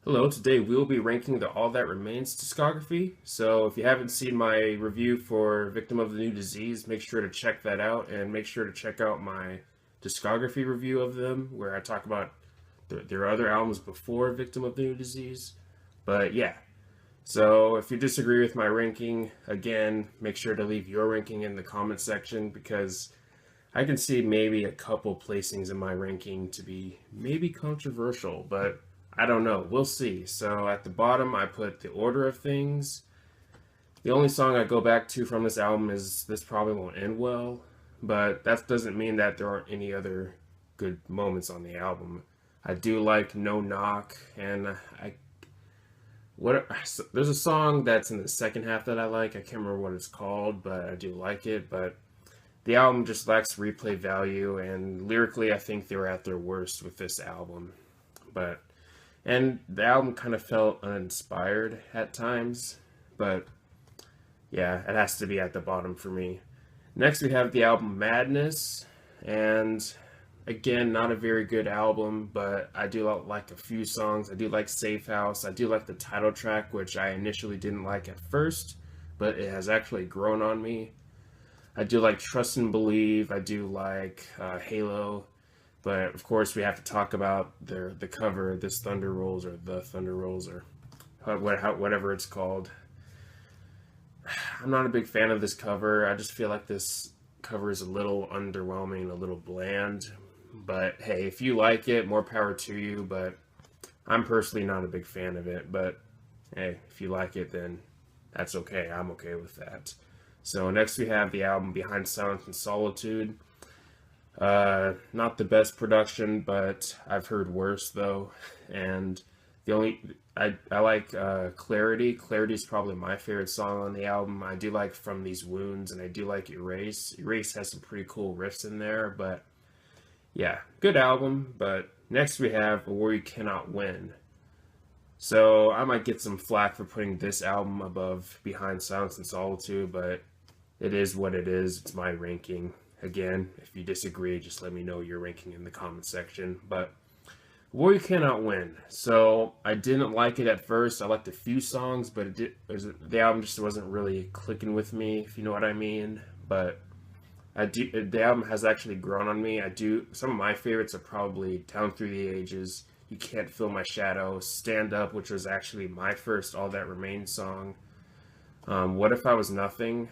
Hello, today we'll be ranking the All That Remains discography. So if you haven't seen my review for Victim of the New Disease, make sure to check that out and make sure to check out my discography review of them where I talk about their other albums before Victim of the New Disease. But yeah, so if you disagree with my ranking, again, make sure to leave your ranking in the comment section because I can see maybe a couple placings in my ranking to be maybe controversial, but I don't know. We'll see. So at the bottom, I put The Order of Things. The only song I go back to from this album is This Probably Won't End Well, but that doesn't mean that there aren't any other good moments on the album. I do like No Knock, and I what there's a song that's in the second half that I like. I can't remember what it's called, but I do like it. But the album just lacks replay value, and lyrically, I think they were at their worst with this album. But and the album kind of felt uninspired at times, but yeah, it has to be at the bottom for me. Next, we have the album Madness, and again, not a very good album, but I do like a few songs. I do like Safe House. I do like the title track, which I initially didn't like at first, but it has actually grown on me. I do like Trust and Believe. I do like Halo. But of course, we have to talk about the cover, This Thunder Rolls or The Thunder Rolls or whatever it's called. I'm not a big fan of this cover. I just feel like this cover is a little underwhelming, a little bland. But hey, if you like it, more power to you. But I'm personally not a big fan of it. But hey, if you like it, then that's okay. I'm okay with that. So next we have the album Behind Silence and Solitude. Not the best production, but I've heard worse though. And the only I like Clarity. Clarity is probably my favorite song on the album. I do like From These Wounds, and I do like Erase. Erase has some pretty cool riffs in there, but yeah, good album. But next we have A War You Cannot Win. So I might get some flack for putting this album above Behind Silence and Solitude, but it is what it is. It's my ranking. Again, if you disagree, just let me know your ranking in the comment section. But War You Cannot Win. So I didn't like it at first. I liked a few songs, but the album just wasn't really clicking with me, if you know what I mean. But the album has actually grown on me. Some of my favorites are probably Down Through the Ages, You Can't Feel My Shadow, Stand Up, which was actually my first All That Remains song. What If I Was Nothing?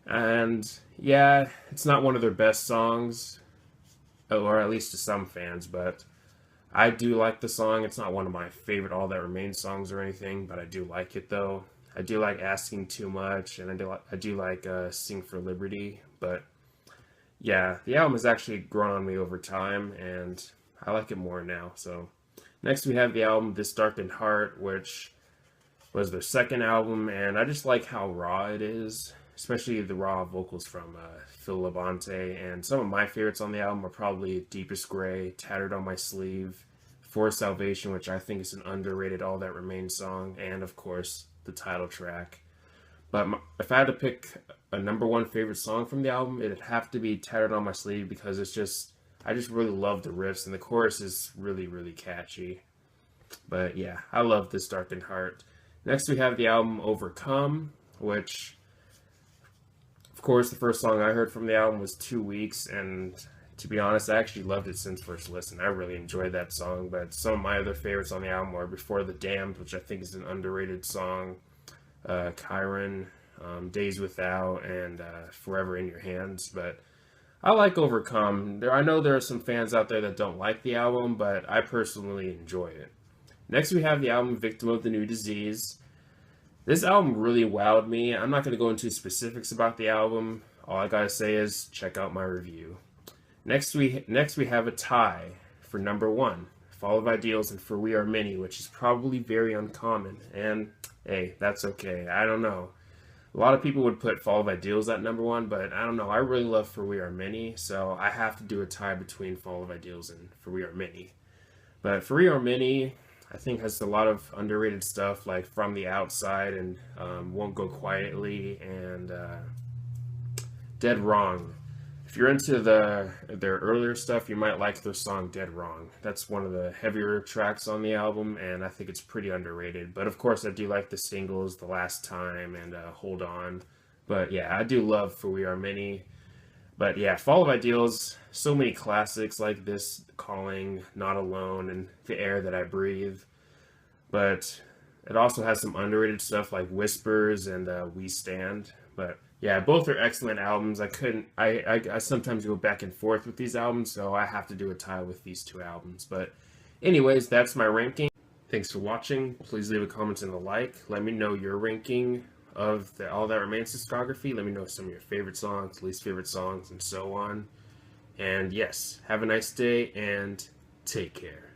And yeah, it's not one of their best songs, or at least to some fans, but I do like the song. It's not one of my favorite All That Remains songs or anything, but I do like it though. I do like Asking Too Much, and I do like Sing for Liberty, but yeah, the album has actually grown on me over time, and I like it more now. So next we have the album This Darkened Heart, which was their second album, and I just like how raw it is, especially the raw vocals from Phil Labonte. And some of my favorites on the album are probably Deepest Gray, Tattered on My Sleeve, For Salvation, which I think is an underrated All That Remains song, and of course, the title track. But if I had to pick a number one favorite song from the album, it'd have to be Tattered on My Sleeve because I just really love the riffs, and the chorus is really, really catchy. But yeah, I love This Darkened Heart. Next, we have the album Overcome, which, of course, the first song I heard from the album was 2 Weeks, and to be honest, I actually loved it since first listen. I really enjoyed that song, but some of my other favorites on the album are Before the Damned, which I think is an underrated song, Chiron, Days Without, and Forever in Your Hands. But I like Overcome. I know there are some fans out there that don't like the album, but I personally enjoy it. Next, we have the album Victim of the New Disease. This album really wowed me. I'm not going to go into specifics about the album. All I gotta say is check out my review. Next we have a tie for number one, Fall of Ideals and For We Are Many, which is probably very uncommon. And hey, that's okay. I don't know. A lot of people would put Fall of Ideals at number one, but I don't know. I really love For We Are Many, so I have to do a tie between Fall of Ideals and For We Are Many. But For We Are Many, I think has a lot of underrated stuff like From the Outside and Won't Go Quietly and Dead Wrong. If you're into their earlier stuff, you might like their song Dead Wrong. That's one of the heavier tracks on the album, and I think it's pretty underrated. But of course, I do like the singles The Last Time and Hold On. But yeah, I do love For We Are Many. But yeah, Fall of Ideals, so many classics like this, Calling, Not Alone, and The Air That I Breathe. But it also has some underrated stuff like Whispers and We Stand. But yeah, both are excellent albums. I sometimes go back and forth with these albums, so I have to do a tie with these two albums. But anyways, that's my ranking. Thanks for watching. Please leave a comment and a like. Let me know your ranking of the All That Remains discography. Let me know some of your favorite songs, least favorite songs, and so on. And yes, have a nice day and take care.